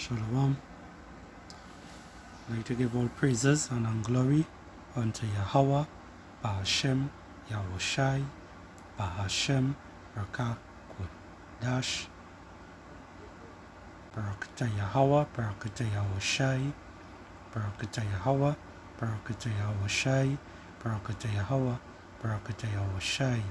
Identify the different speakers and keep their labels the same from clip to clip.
Speaker 1: Shalom. I'd like to give all praises and glory unto Yahweh, Bahashem, Yahushai, Bahashem, Rakah, Dash, Barakata Yahweh, Barakata Yahushai, Barakata Yahweh, Barakata Yahushai, Barakata Yahweh, Barakata Yahushai.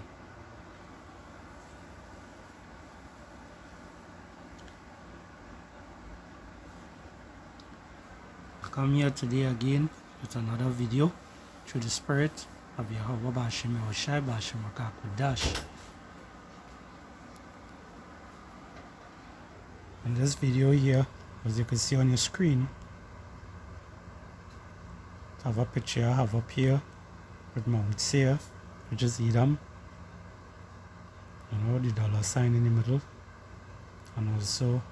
Speaker 1: Come here today again with another video through the spirit of Yahweh Bahashem Yahushai, Bahashem Rakah Dash. In this video here, as you can see on your screen, I have a picture I have up here with Mount Seir, which is Edom, the dollar sign in the middle, and also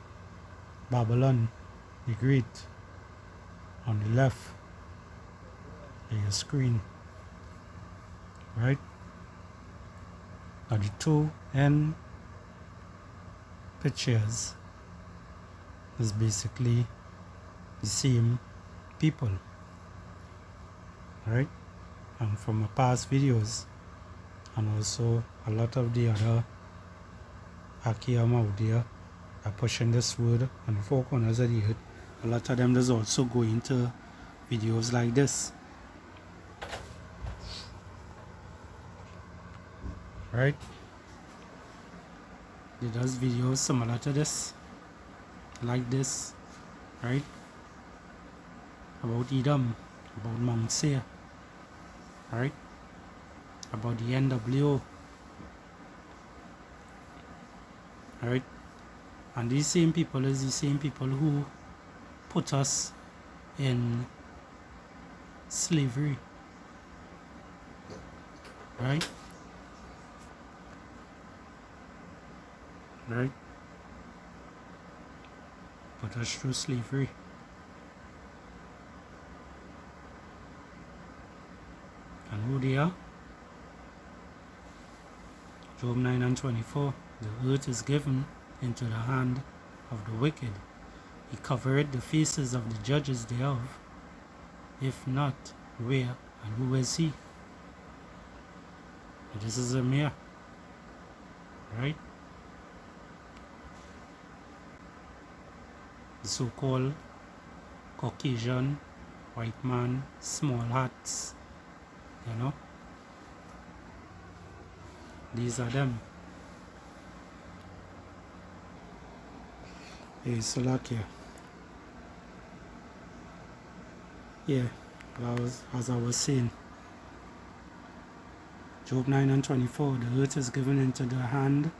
Speaker 1: Babylon the Great on the left of your screen, right? Now the two end pictures is basically the same people, right? And from my past videos, and also a lot of the other Akiyam out there are pushing this word on the four corners of the earth. A lot of them does also go into videos like this, right? They does videos similar to this, like this, right? About Edom, about Mount Seir, right? About the NWO, right? And these same people is the same people who put us in slavery, right? Right? Put us through slavery. And who they are? Job 9:24. The earth is given into the hand of the wicked. He covered the faces of the judges thereof. If not, where and who is he? And this is a mere, right? The so-called Caucasian white man, small hats, these are them. Hey, Salakia. Yeah, as I was saying, Job 9:24, the earth is given into the hand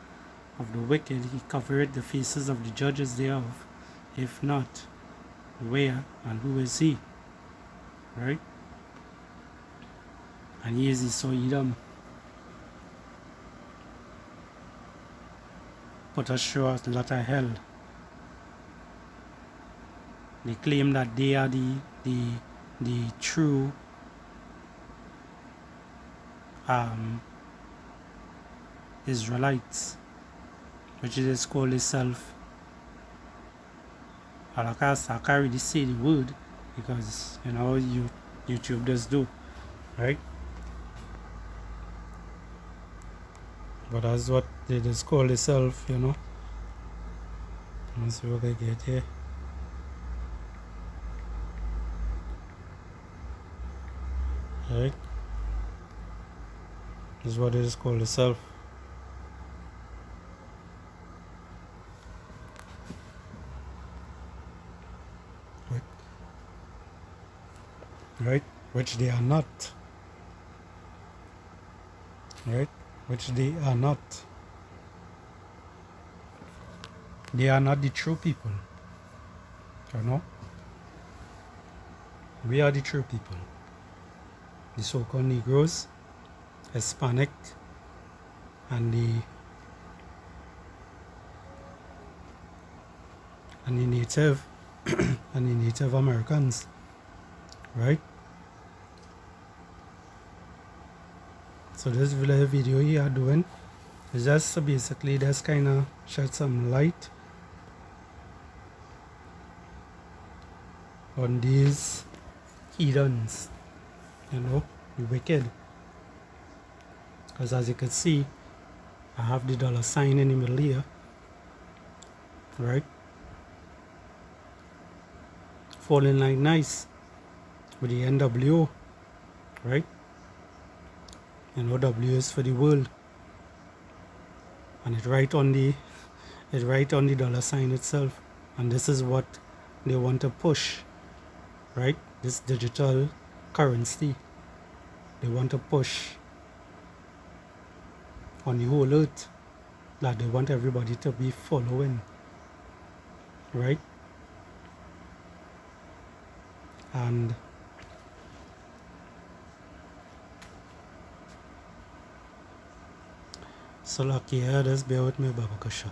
Speaker 1: of the wicked. He covered the faces of the judges thereof. If not, where and who is he? Right? And he is the so Edom. Put us through a lot of hell. They claim that they are the true Israelites, which is called itself. I can't really say the word because YouTube does do, right? But that's what they just call itself, Let's see what I get here. Right? This is what it is called itself. Right? Which they are not. Right? Which they are not. They are not the true people. We are the true people. The so-called Negroes, Hispanic, and the Native and the Native Americans, right? So this video you are doing is just basically just kind of shed some light on these heathens, you know, the wicked. Because as you can see, I have the dollar sign in the middle here, right? Falling like nice with the NWO, right? You know, W is for the world, and it's right on the dollar sign itself. And this is what they want to push, right? This digital currency they want to push on the whole earth, that they want everybody to be following, right? And so lucky here, just bear with me, Babakasha.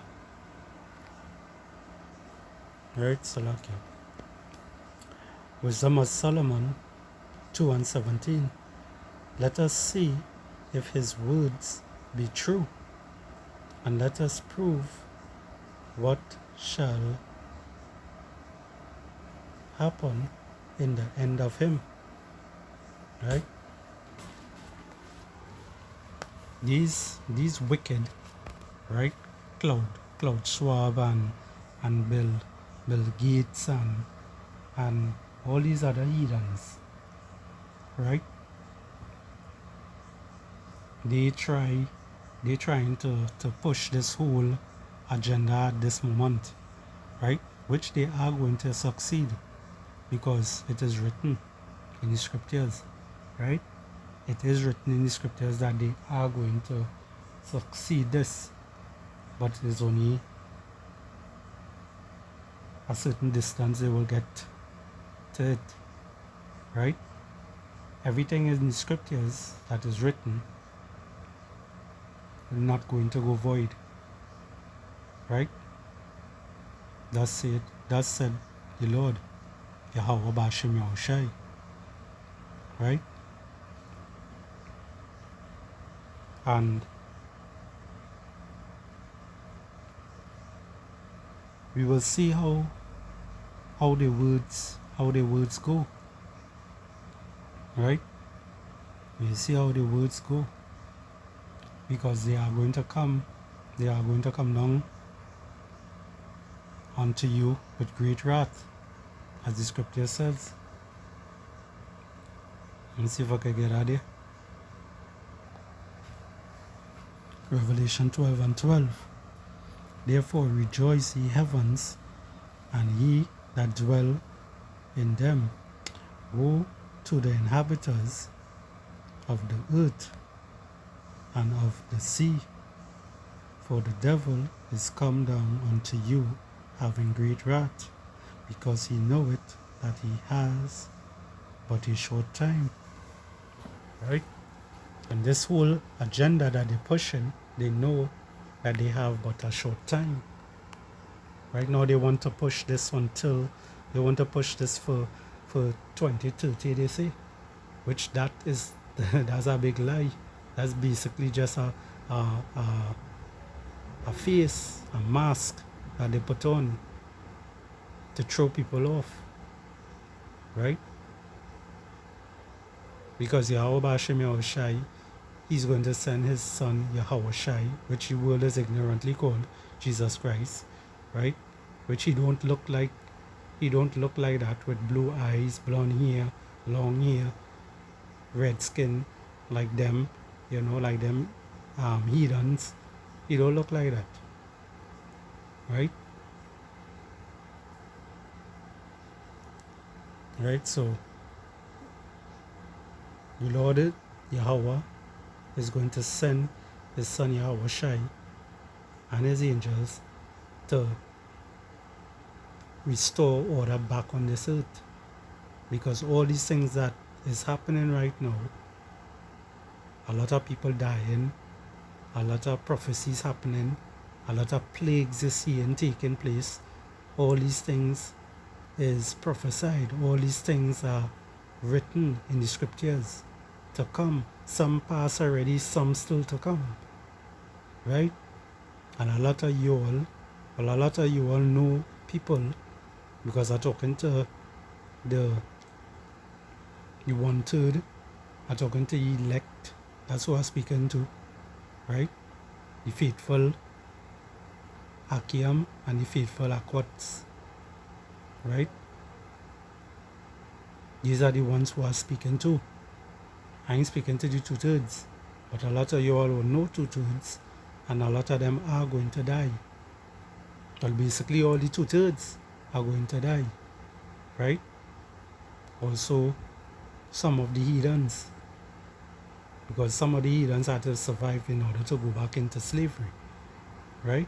Speaker 1: Right, so lucky. Wisdom of Solomon 2:17. Let us see if his words be true, and let us prove what shall happen in the end of him. Right? These wicked, right? Cloud Schwab and Bill Gates and all these other heathens, right? They're trying to push this whole agenda at this moment, right? Which they are going to succeed, because it is written in the scriptures, right? It is written in the scriptures that they are going to succeed this, but it's only a certain distance they will get to it, right? Everything in the scriptures that is written is not going to go void, right? Thus said the Lord, Yahweh Bashim Yahushai, right? And we will see how the words go, right? We see how the words go, because they are going to come down unto you with great wrath, as the scripture says. Let me see if I can get out there. Revelation 12:12. Therefore rejoice, ye heavens, and ye that dwell in them. Woe to the inhabitants of the earth and of the sea, for the devil is come down unto you, having great wrath, because he knoweth that he has but a short time. Right? And this whole agenda that they're pushing, they know that they have but a short time. Right now they want to push this for 2030, they say, which that's a big lie. That's basically just a face, a mask that they put on to throw people off, right? Because Yahweh Bashim Yahushai, he's going to send his son Yahushai, which the world is ignorantly called Jesus Christ, right? Which he don't look like that, with blue eyes, blonde hair, long hair, red skin, like them, like them heathens. He don't look like that, right? Right, so the Lord Yahweh is going to send his son Yahushai and his angels to restore order back on this earth, because all these things that is happening right now, a lot of people dying, a lot of prophecies happening, a lot of plagues is seeing taking place. All these things is prophesied. All these things are written in the scriptures to come. Some pass already, some still to come, right? And a lot of you all know people, because I'm talking to the 1/3 are talking to the elect. That's who I'm speaking to, right? The faithful Akiam and the faithful Akwats, right? These are the ones who are speaking to. I ain't speaking to the 2/3, but a lot of you all will know 2/3, and a lot of them are going to die. Well, basically all the 2/3 are going to die, right? Also, some of the heathens, because some of the heathens had to survive in order to go back into slavery, right?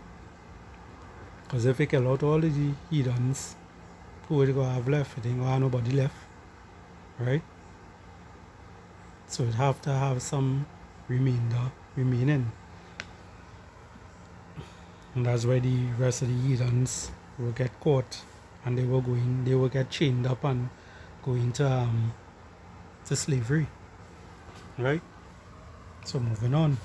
Speaker 1: Because if you kill out all of the heathens, who are they going to have left? They ain't going to have nobody left, right? So it have to have some remaining. And that's why the rest of the heathens will get caught, and they will get chained up and go into to slavery, right? So moving on.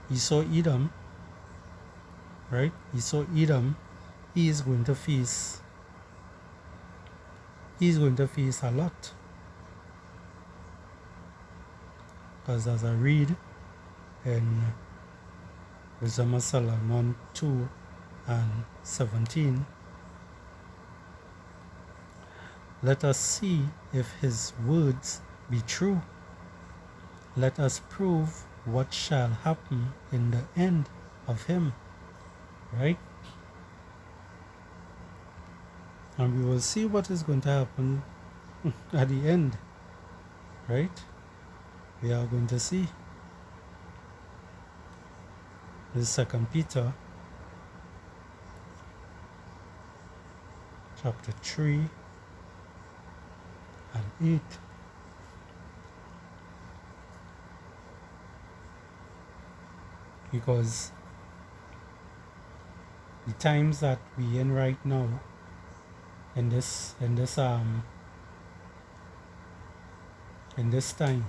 Speaker 1: Esau Edom, right? Esau Edom, he is going to face a lot. Because as I read in Wisdom of Solomon 2 and 17, let us see if his words be true. Let us prove what shall happen in the end of him, right? And we will see what is going to happen at the end, right? We are going to see. This is 2 Peter chapter 3 and 8. Because the times that we in right now, in this time,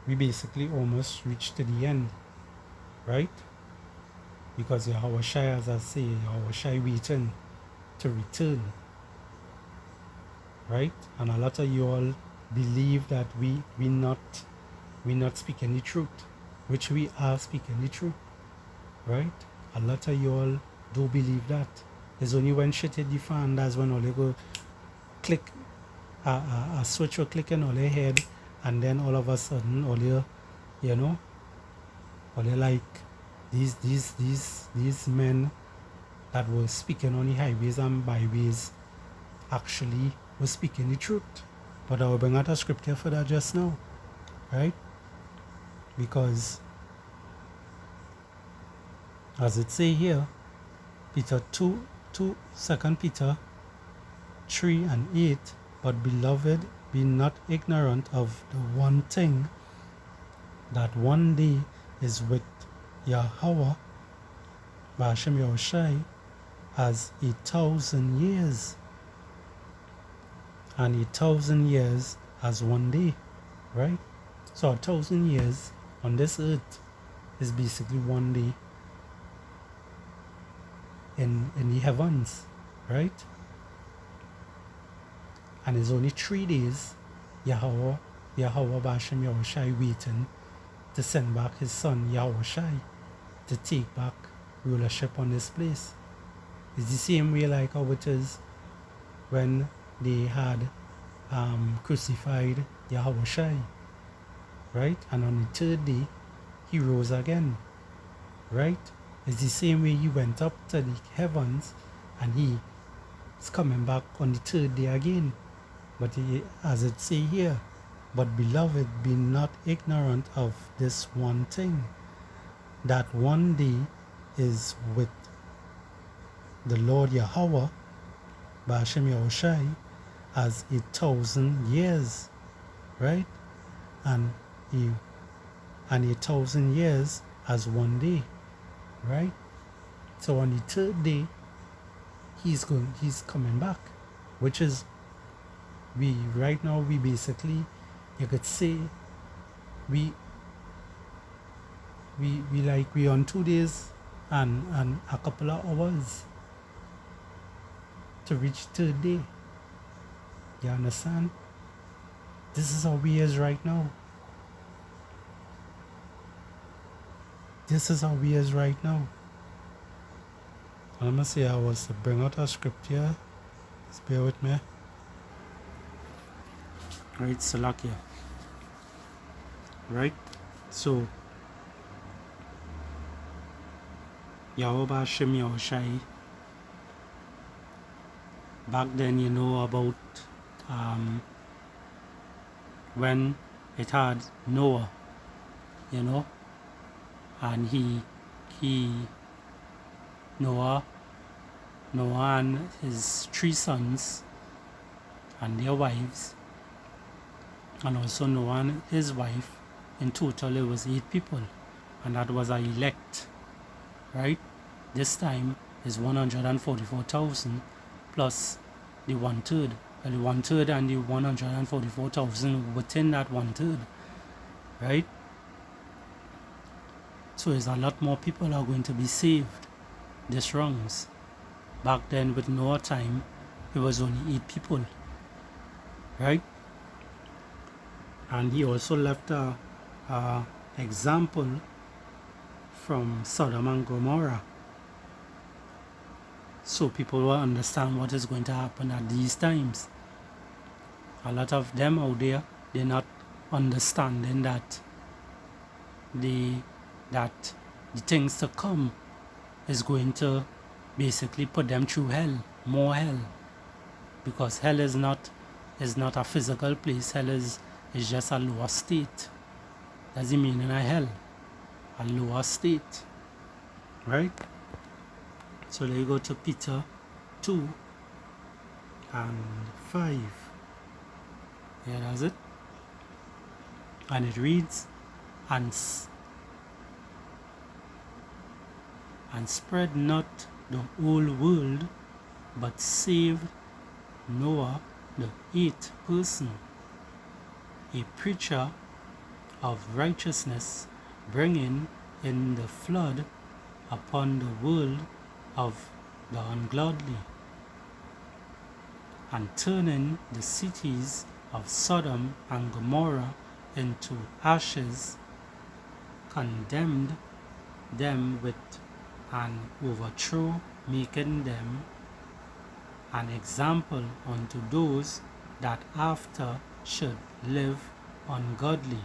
Speaker 1: we basically almost reached to the end, right? Because Yahweh Shai, as I say, Yahweh Shai waiting to return, right? And a lot of you all believe that we not speaking the truth, which we are speaking the truth, right? A lot of you all do believe that. It's only when shit hit the fan, that's when all they go click, a switch will click in all their head, and then all of a sudden all you know, all they like these men that were speaking on the highways and byways actually were speaking the truth. But I will bring out a scripture for that just now, right? Because as it say here, Peter 2, 2 Peter 3 and 8, but beloved, be not ignorant of the one thing, that one day is with Yahweh, Ba'ashem Yahushai, as 1,000 years, and 1,000 years as one day, right? So 1,000 years on this earth is basically one day in the heavens, right? And it's only 3 days Yahweh Ba'ashem Yahushai waiting to send back his son Yahushai to take back rulership on this place. It's the same way like how it is when they had crucified Yahushai, right? And on the 3rd day he rose again, right? It's the same way he went up to the heavens and he is coming back on the 3rd day again. But as it say here, but beloved, be not ignorant of this one thing, that one day is with the Lord Yahweh, Ba'ashem Yahushai, as 1,000 years, right? And 1,000 years as one day, right? So on the 3rd day, he's coming back, which is right now we basically, you could say, we on 2 days and a couple of hours to reach third day. You understand? This is how we is right now. This is how we is right now. I'm gonna say I was to bring out a script here. Just bear with me. Right, Salakia. Right? So Yahoba Shem Yahushai. Back then, you know about when it had Noah, you know, and Noah and his 3 sons and their wives, and also Noah and his wife. In total, it was 8 people, and that was an elect, right? This time is 144,000 plus the 1/3, and the 1/3 and the 144,000 within that 1/3, right? So there's a lot more people are going to be saved this rounds. Back then with Noah time, it was only 8 people, right? And he also left a example from Sodom and Gomorrah, so people will understand what is going to happen at these times. A lot of them out there, they're not understanding that the things to come is going to basically put them through hell, more hell, because hell is not a physical place. Hell is just a lower state. That's the meaning of hell, a lower state, right? So let you go to Peter 2 and 5. Yeah, that's it. And it reads, and spread not the whole world, but saved Noah, the 8th person, a preacher of righteousness, bringing in the flood upon the world of the ungodly, and turning the cities of Sodom and Gomorrah into ashes, condemned them with an overthrow, making them an example unto those that after should live ungodly.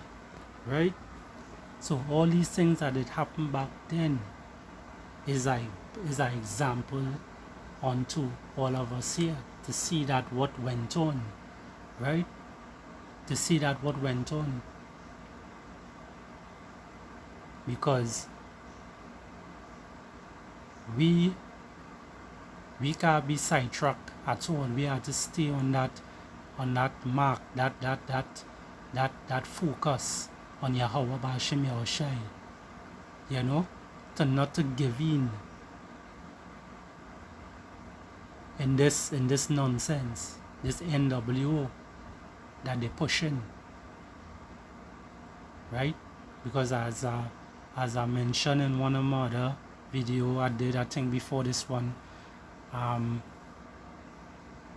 Speaker 1: Right? So all these things that did happen back then is an example unto all of us here, to see that what went on, right? To see that what went on. Because we can't be sidetracked at all. We have to stay on that mark, that focus on Yahweh B'Hashem Yahushai. You know, not to give in this nonsense, this NWO that they're pushing, right? Because as I mentioned in one of my other video I did, I think before this one, on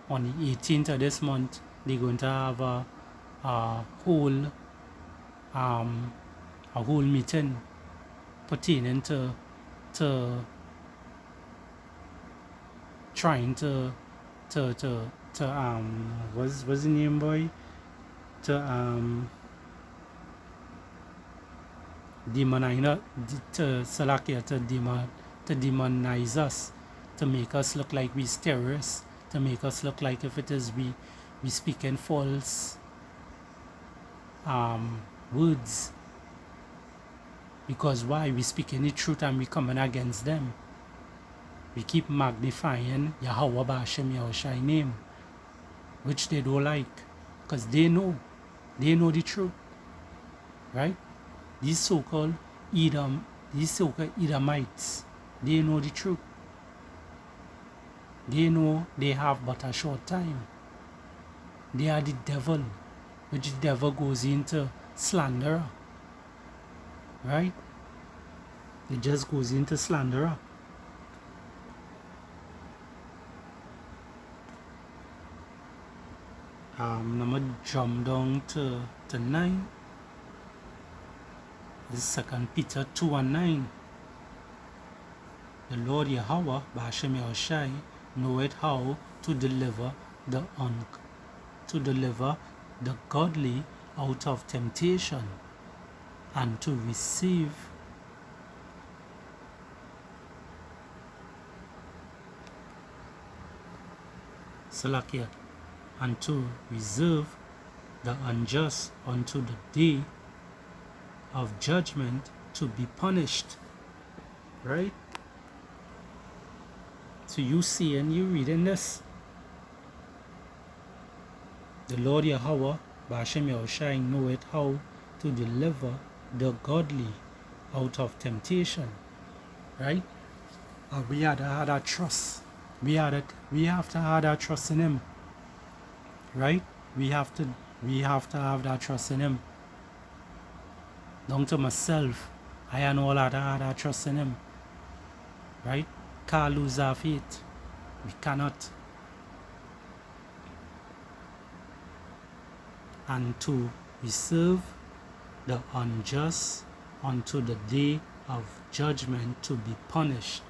Speaker 1: the 18th of this month, they're going to have a whole meeting pertaining to trying to what's the name, boy? To demonize us, to make us look like we terrorists, to make us look like if it is we speaking false words. Because why? We speaking the truth and we coming against them. We keep magnifying Yahweh B'Hashem Yahushai name, which they don't like, because they know the truth, right? These so-called Edomites, they know the truth. They know they have but a short time. They are the devil, which the devil goes into slanderer, right? It just goes into slanderer. I'm gonna jump down to 9. This is 2 Peter 2:9. The Lord Yahweh, B'Hashem Yahushai, knoweth how to deliver the godly out of temptation, and to receive Salakia, and to reserve the unjust unto the day of judgment to be punished. Right? So you see and you reading this. The Lord Yahweh, B'Hashem Yahushai, knoweth how to deliver the godly out of temptation. Right? We had to have that trust. We have to have that trust in Him. Right? We have to have that trust in Him. Down to myself, I and all have to have that trust in Him. Right? Can't lose our faith. We cannot. And to reserve the unjust unto the day of judgment to be punished.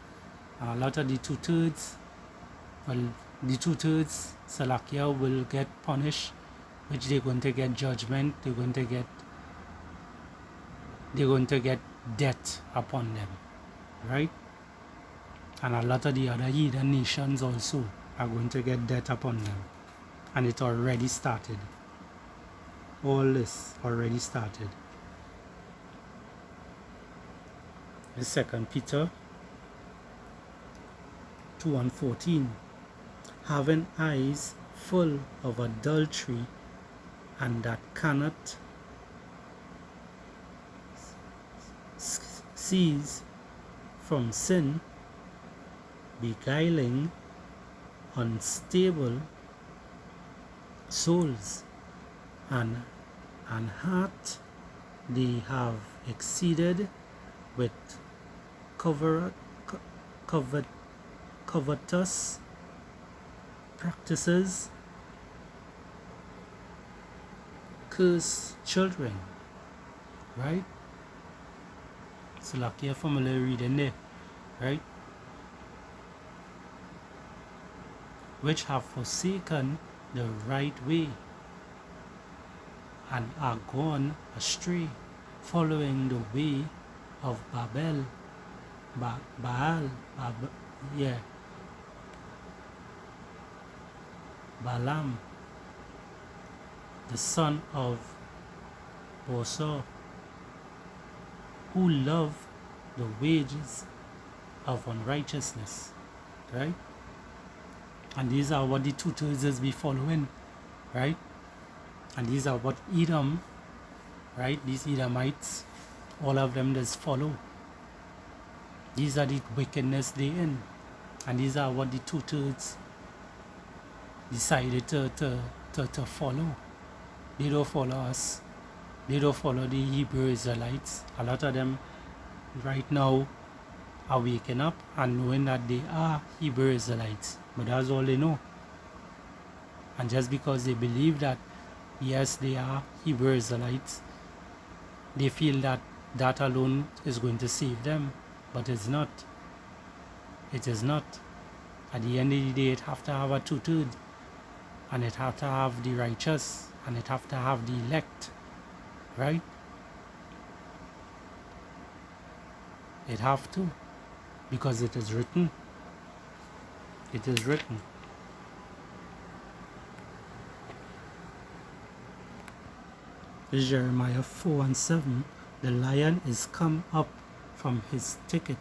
Speaker 1: A lot of the 2/3, well, the 2/3 Salakia will get punished, which they're going to get judgment. They're going to get death upon them, right? And a lot of the other heathen nations also are going to get death upon them, and it already started. All this already started. The 2 Peter 2:14, having eyes full of adultery, and that cannot cease from sin, beguiling unstable souls, and heart they have exceeded with covetous practices, curse children. Right? So like you're familiar reading there, right? Which have forsaken the right way, and are gone astray, following the way of Balaam, the son of Bosor, who love the wages of unrighteousness. Right? And these are what the 2/3 be following, right? And these are what Edom, right? These Edomites, all of them just follow. These are the wickedness they in. And these are what the 2/3 decided to follow. They don't follow us. They don't follow the Hebrew Israelites. A lot of them right now are waking up and knowing that they are Hebrew Israelites. But that's all they know. And just because they believe that, yes, they are Hebrew Israelites, they feel that that alone is going to save them. But it's not. It is not. At the end of the day, it have to have a 2/3. And it have to have the righteous. And it have to have the elect. Right? It have to. Because it is written. It is written. Is Jeremiah 4:7. The lion is come up from his thicket,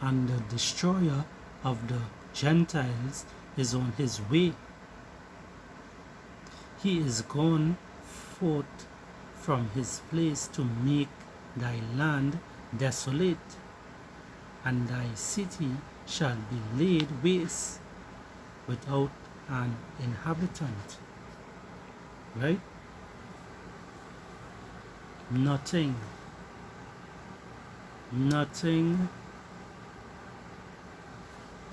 Speaker 1: and the destroyer of the Gentiles is on his way. He is gone forth from his place to make thy land desolate, and thy city shall be laid waste without an inhabitant. Right? Nothing nothing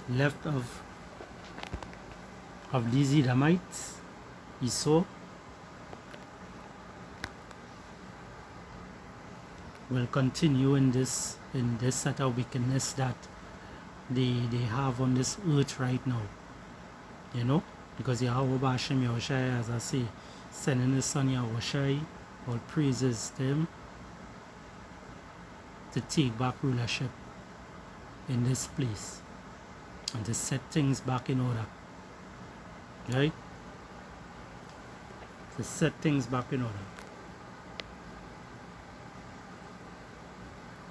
Speaker 1: left of these Edomites, Esau, will continue in this set of wickedness that they have on this earth right now. You know, because Yahweh Ba'ashem Yahushai, as I say, sending his son Yahushai, all praises to him, to take back rulership in this place and to set things back in order. Right? To set things back in order.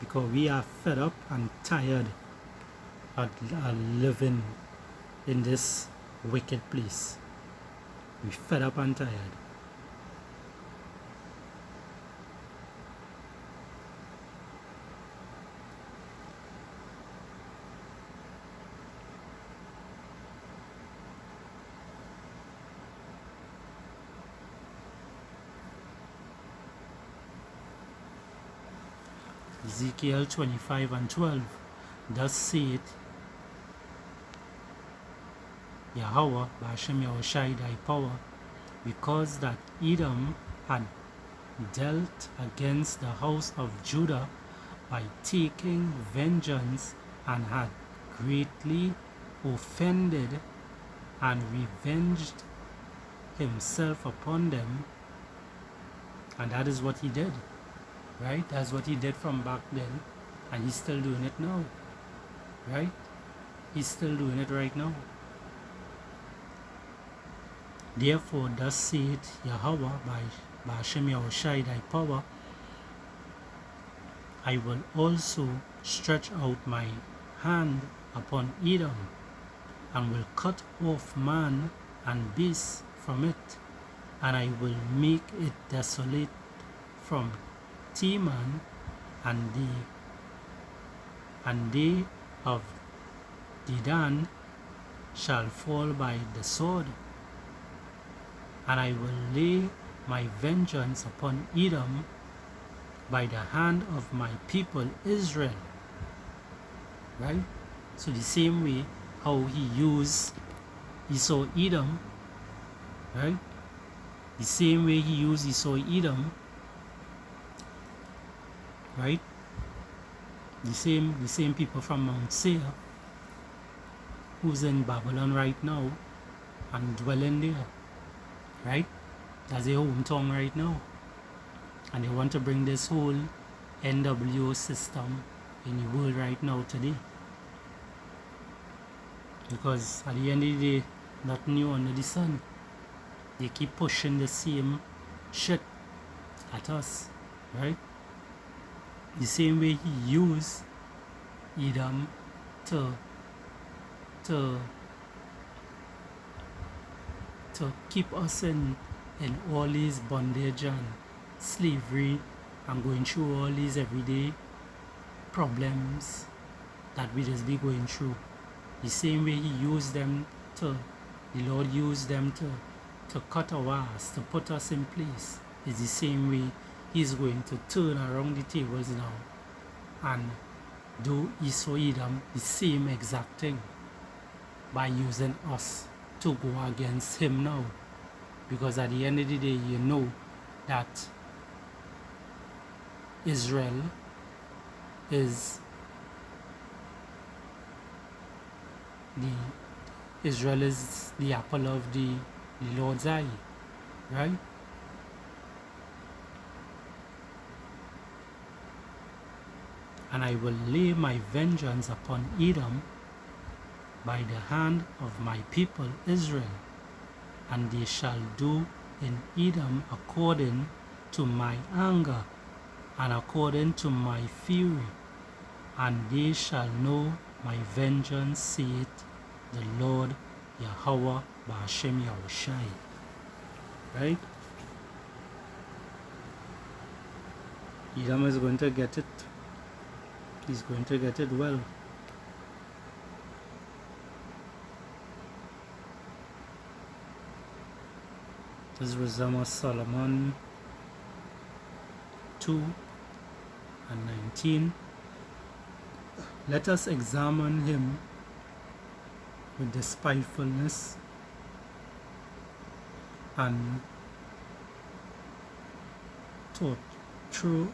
Speaker 1: Because we are fed up and tired of living in this wicked place. We're fed up and tired. Ezekiel 25 and 12, thus saith Yahweh, Ba'ashem Yahushai, thy power, because that Edom had dealt against the house of Judah by taking vengeance and had greatly offended and revenged himself upon them. And that is what he did. Right? That's what he did from back then, and he's still doing it now. Right? He's still doing it right now. Therefore, thus saith Yahweh, by Ba'ashem Yahushai, thy power, I will also stretch out my hand upon Edom, and will cut off man and beast from it, and I will make it desolate from Teman, and they of Dedan shall fall by the sword, and I will lay my vengeance upon Edom by the hand of my people Israel. Right? So the same way how he used Esau Edom, right? The same way he used Esau Edom, right? The same people from Mount Seir who's in Babylon right now and dwelling there, right? That's their hometown right now, and they want to bring this whole NWO system in the world right now today, because at the end of the day, nothing new under the sun. They keep pushing the same shit at us, right? The same way he used Edom to keep us in all these bondage and slavery and going through all these everyday problems that we just be going through. The same way he used them the Lord used them to cut our ass, to put us in place, is the same way he's going to turn around the tables now and do Esau Edom the same exact thing by using us to go against him now. Because at the end of the day, you know that Israel is the apple of the Lord's eye, right? And I will lay my vengeance upon Edom by the hand of my people Israel, and they shall do in Edom according to my anger and according to my fury, and they shall know my vengeance, saith the Lord Yahweh Ba'ashem Yahushai. Right? Edom is going to get it. He's going to get it well. This is Wisdom of Solomon 2 and 19. Let us examine him with despitefulness and torture,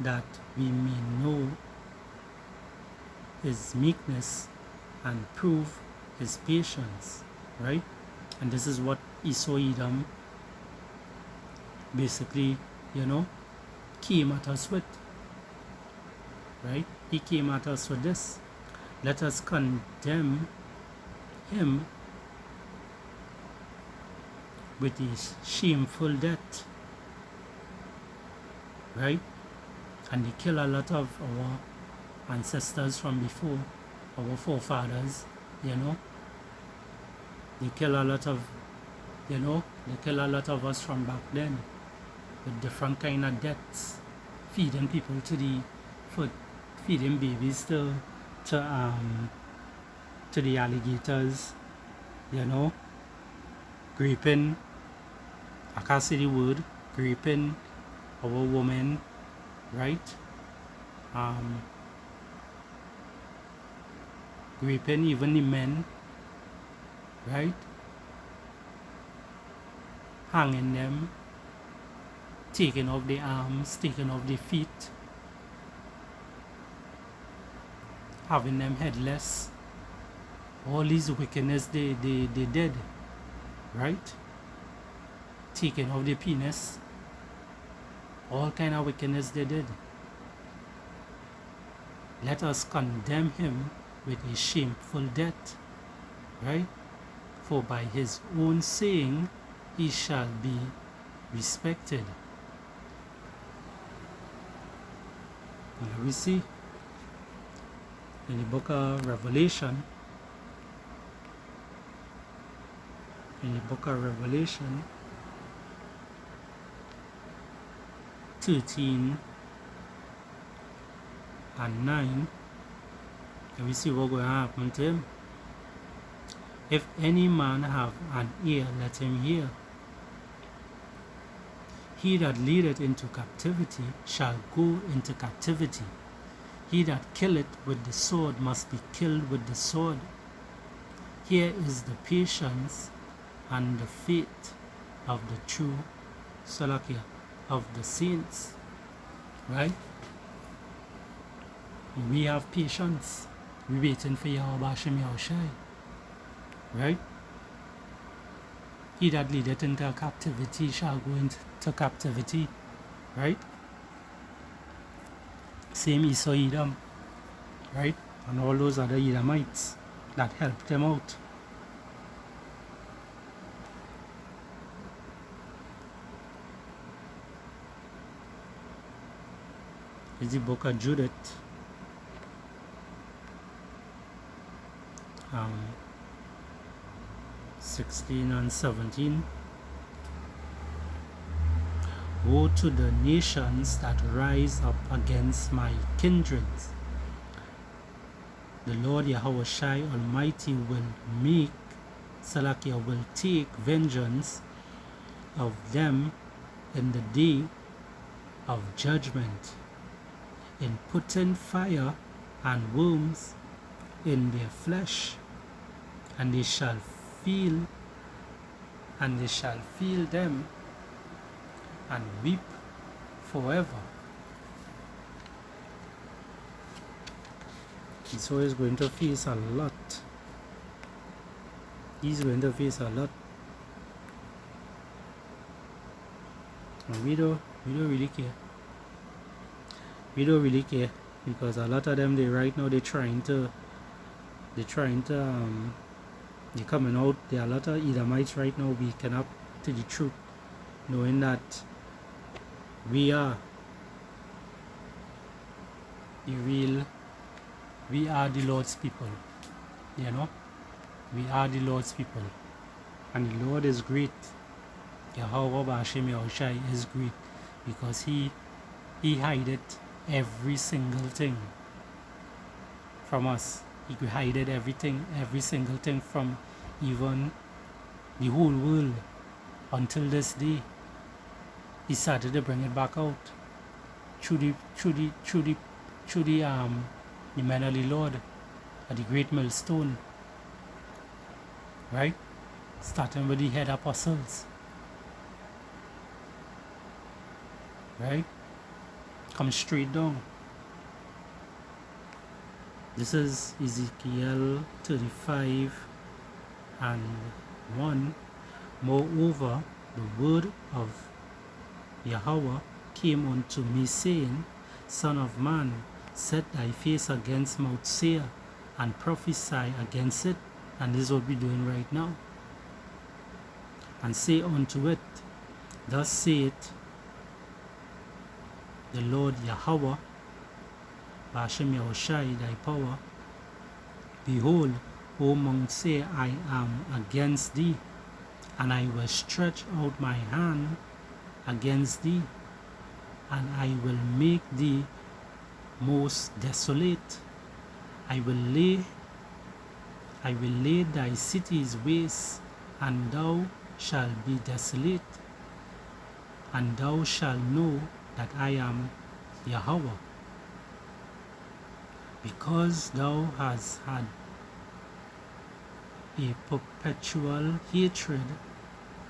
Speaker 1: that we may know his meekness and prove his patience, right? And this is what Esau Edom basically, came at us with, right? He came at us with this. Let us condemn him with his shameful death, right? And they kill a lot of our ancestors from before, our forefathers, They kill a lot of, they kill a lot of us from back then with different kind of deaths, feeding people feeding babies to the alligators, raping, I can't say the word, raping our women, right? Raping even the men, right? Hanging them, taking off their arms, taking off their feet, having them headless. All these wickedness they did, right? Taking off their penis. All kind of wickedness they did. Let us condemn him with a shameful death, right? For by his own saying he shall be respected. And we see in the book of Revelation, 13 and 9, and we see what's going to happen to him. If any man have an ear, let him hear. He that leadeth into captivity shall go into captivity. He that killeth with the sword must be killed with the sword. Here is the patience and the faith of the true Salakia, of the saints, right? We have patience. We're waiting for Yahweh Hashem Yahushai, right? He that leadeth into captivity shall go into captivity, right? Same Esau Edom, right? And all those other Edomites that helped them out. Is the book of Judith, 16 and 17. Woe to the nations that rise up against my kindred. The Lord Yahushai Almighty will make, Salakia will take vengeance of them in the day of judgment, in putting fire and worms in their flesh, and they shall feel them and weep forever. So he's going to face a lot. He's going to face a lot. And we don't really care. We don't really care, because a lot of them, they're coming out. There are a lot of Edomites right now waking up to the truth, knowing that we are the Lord's people, we are the Lord's people, and the Lord is great. Yahweh Hashem Yahushai is great, because he hided every single thing from us. He hided every single thing from even the whole world until this day. He started to bring it back out through through the men of the Lord at the great millstone, right? Starting with the head apostles, right? Come straight down. This is Ezekiel 35 and 1. Moreover, the word of Yahweh came unto me, saying, Son of man, set thy face against Mount Seir, and prophesy against it. And this is what we're doing right now. And say unto it, Thus saith the Lord Yahweh, Ba'ashem Yahushai, thy power, Behold, O Mount Seir, I am against thee, and I will stretch out my hand against thee, and I will make thee most desolate. I will lay thy cities waste, and thou shalt be desolate, and thou shalt know that I am Yahweh. Because thou hast had a perpetual hatred,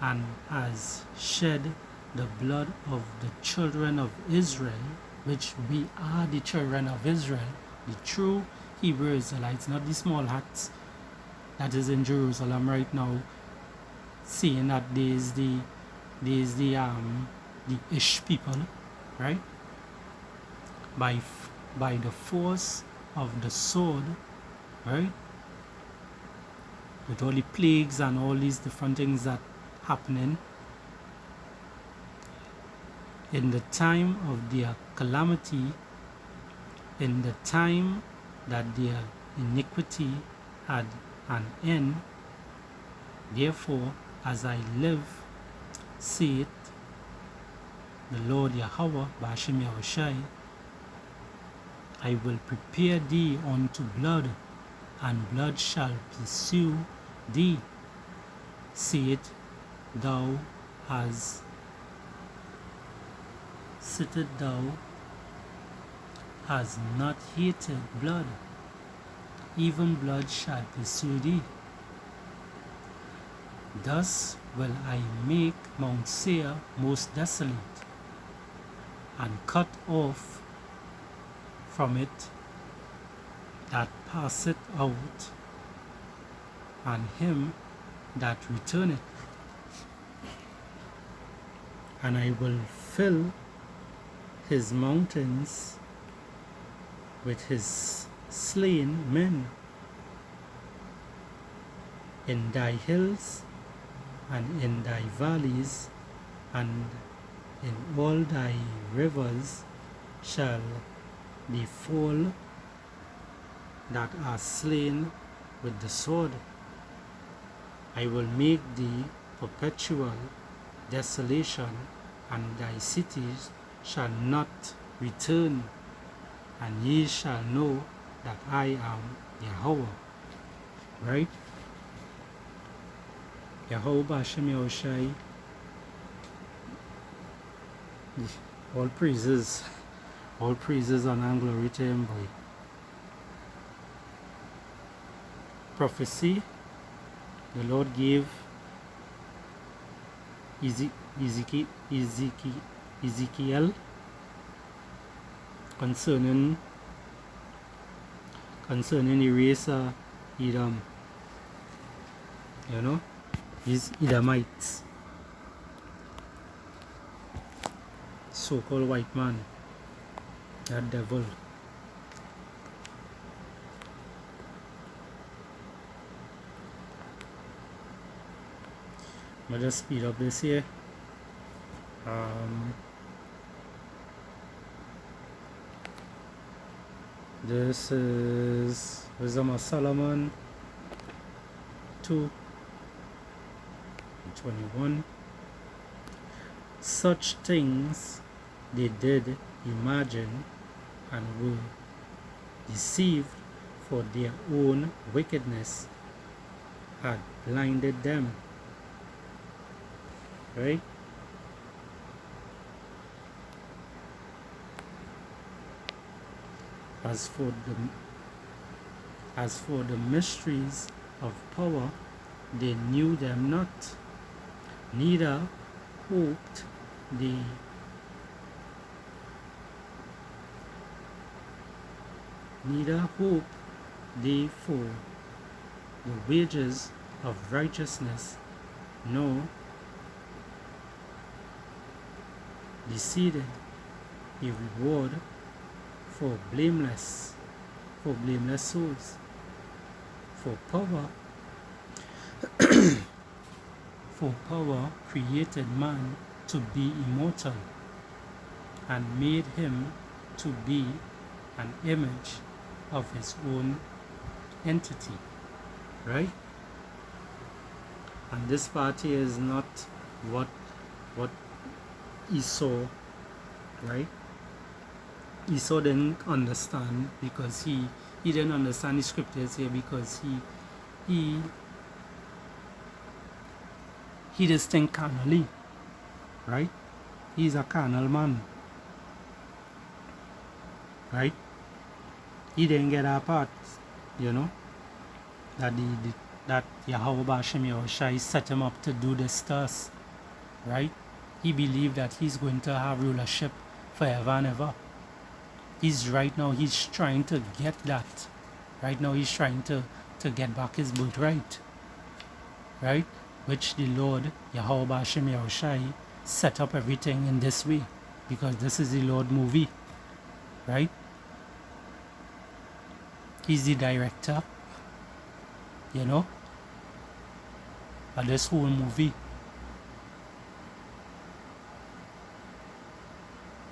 Speaker 1: and has shed the blood of the children of Israel, which we are the children of Israel, the true Hebrew Israelites, not the small hats that is in Jerusalem right now, saying that there's the Ish people, right? By the force of the sword, right? With all the plagues and all these different things that happening in the time of their calamity, in the time that their iniquity had an end. Therefore, as I live, saith the Lord Yahweh, Ba'ashem Yahushai, I will prepare thee unto blood, and blood shall pursue thee. Saith thou hast sitteth thou hast not hated blood, even blood shall pursue thee. Thus will I make Mount Seir most desolate, and cut off from it that passeth out, and him that returneth. And I will fill his mountains with his slain men. In thy hills and in thy valleys and in all thy rivers shall they fall that are slain with the sword. I will make thee perpetual desolation, and thy cities shall not return, and ye shall know that I am Yahweh. Right? Yahweh Ba'ashem Yahushai. All praises and glory to him, boy. Prophecy the Lord gave Ezekiel concerning the race of Edom. You know, these Edomites, so-called white man, that devil. I'll just speed up this here. This is Wisdom of Solomon 2:21. Such things they did imagine, and were deceived, for their own wickedness had blinded them. Right? As for the mysteries of power, they knew them not, neither hoped they for the wages of righteousness, nor exceeded a reward for blameless souls. For power created man to be immortal, and made him to be an image of his own entity, right? And this part here is not what Esau, right? Esau didn't understand, because he didn't understand the scriptures here, because he just think carnally, right? He's a carnal man, right? He didn't get that part, that Yahweh Bashem Yahushai set him up to do this to us, right? He believed that he's going to have rulership forever and ever. He's trying to get that. Right now he's trying to get back his birthright, right? Which the Lord Yahweh Bashem Yahushai set up everything in this way, because this is the Lord movie, right? He's the director, of this whole movie.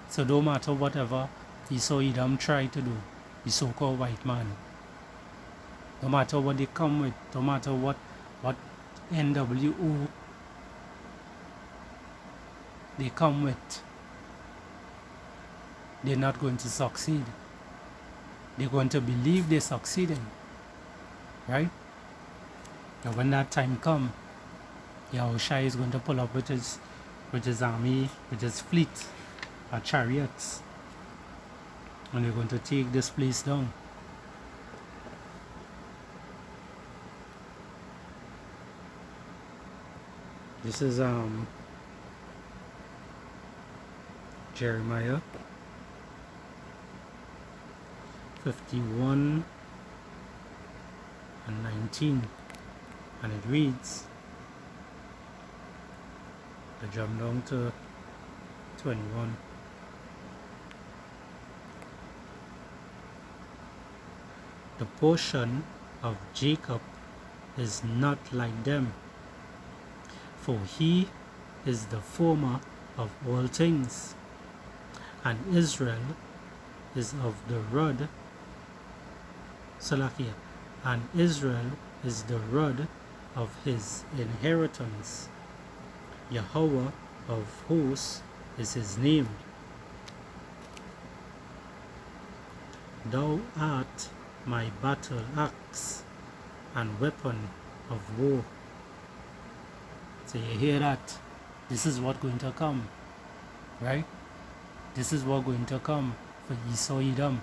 Speaker 1: So no matter whatever Esau Edom try to do, the so-called white man, no matter what they come with, no matter what NWO they come with, they're not going to succeed. They're going to believe they're succeeding, right? And when that time comes, Yahushua is going to pull up with his army, with his fleet of chariots, and they're going to take this place down. This is Jeremiah 51 and 19, and it reads, I jump down to 21. The portion of Jacob is not like them, for he is the former of all things, and Israel is of the rod, Salakia, and Israel is the rod of his inheritance. Yahweh of hosts is his name. Thou art my battle axe and weapon of war. So you hear that? This is what's going to come, right? This is what's going to come for Esau Edom.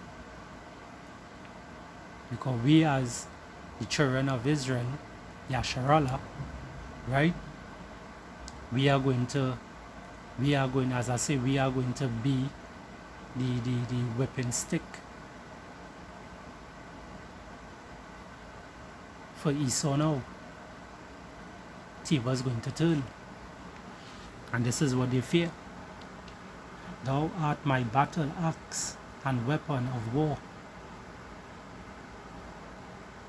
Speaker 1: Because we as the children of Israel, Yasharallah, right? We are going, as I say, we are going to be the weapon stick for Esau now. Tiba's going to turn. And this is what they fear. Thou art my battle axe and weapon of war.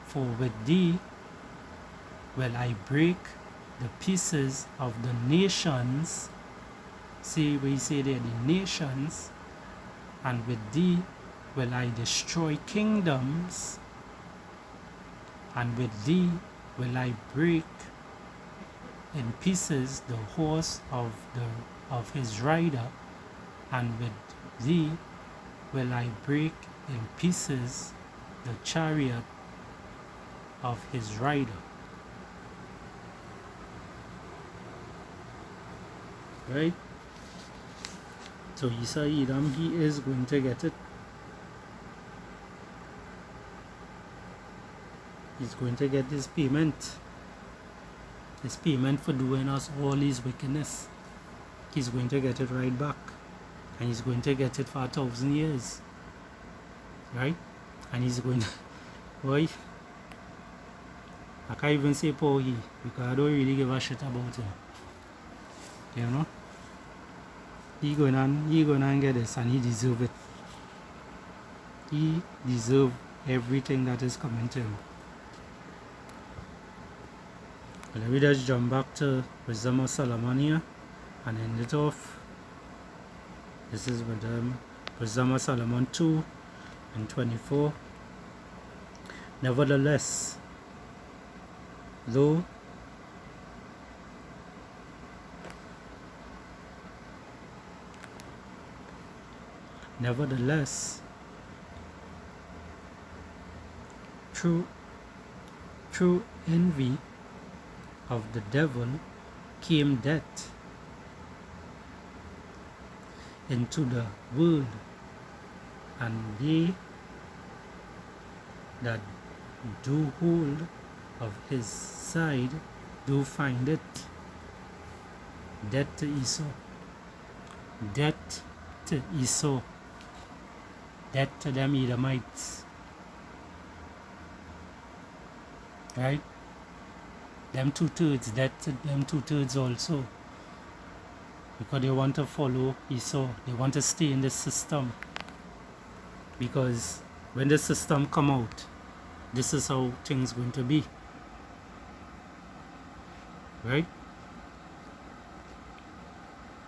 Speaker 1: For with thee will I break the pieces of the nations. See, we say there, the nations. And with thee will I destroy kingdoms. And with thee will I break in pieces the horse of his rider, and with thee will I break in pieces the chariot of his rider. Right? So Esau Edom, he is going to get it. He's going to get his payment. His payment for doing us all his wickedness. He's going to get it right back. And he's going to get it for 1,000 years. Right? And he's going to... Boy, I can't even say poor he, because I don't really give a shit about him. You know? He going to get this, and he deserve it. He deserve everything that is coming to him. Let me just jump back to Wisdom of Solomon here and end it off. This is with Wisdom of Solomon 2 and 24. Nevertheless, through envy of the devil came death into the world, and they that do hold of his side do find it. Death to Esau. Death to Esau. Death to them Edomites. Right? Them 2/3, death to them 2/3 also. Because they want to follow Esau. They want to stay in the system. Because when the system come out, this is how things going to be. Right?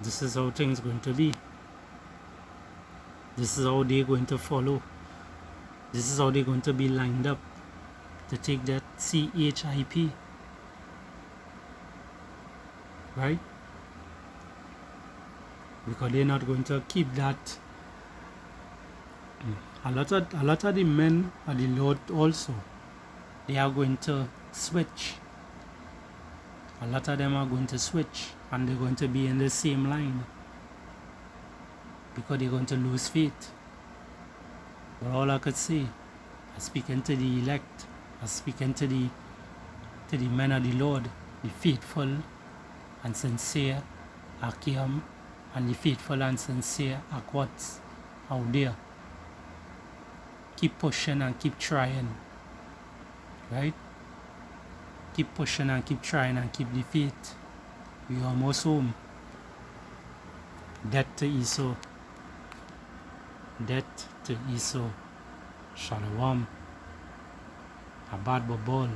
Speaker 1: This is how things going to be. This is how they're going to follow. This is how they're going to be lined up to take that CHIP. Right? Because they're not going to keep that. A lot of the men of the Lord also, they are going to switch. A lot of them are going to switch, and they're going to be in the same line because they're going to lose faith. But all I could say, I'm speaking to the elect, I'm speaking to the men of the Lord, the faithful and sincere Akim, and the faithful and sincere Akwats out there. Keep pushing and keep trying. Right? Keep pushing and keep trying and keep the faith. We are almost home. Death to Esau. Death to Esau. Shalom. Abad Babal.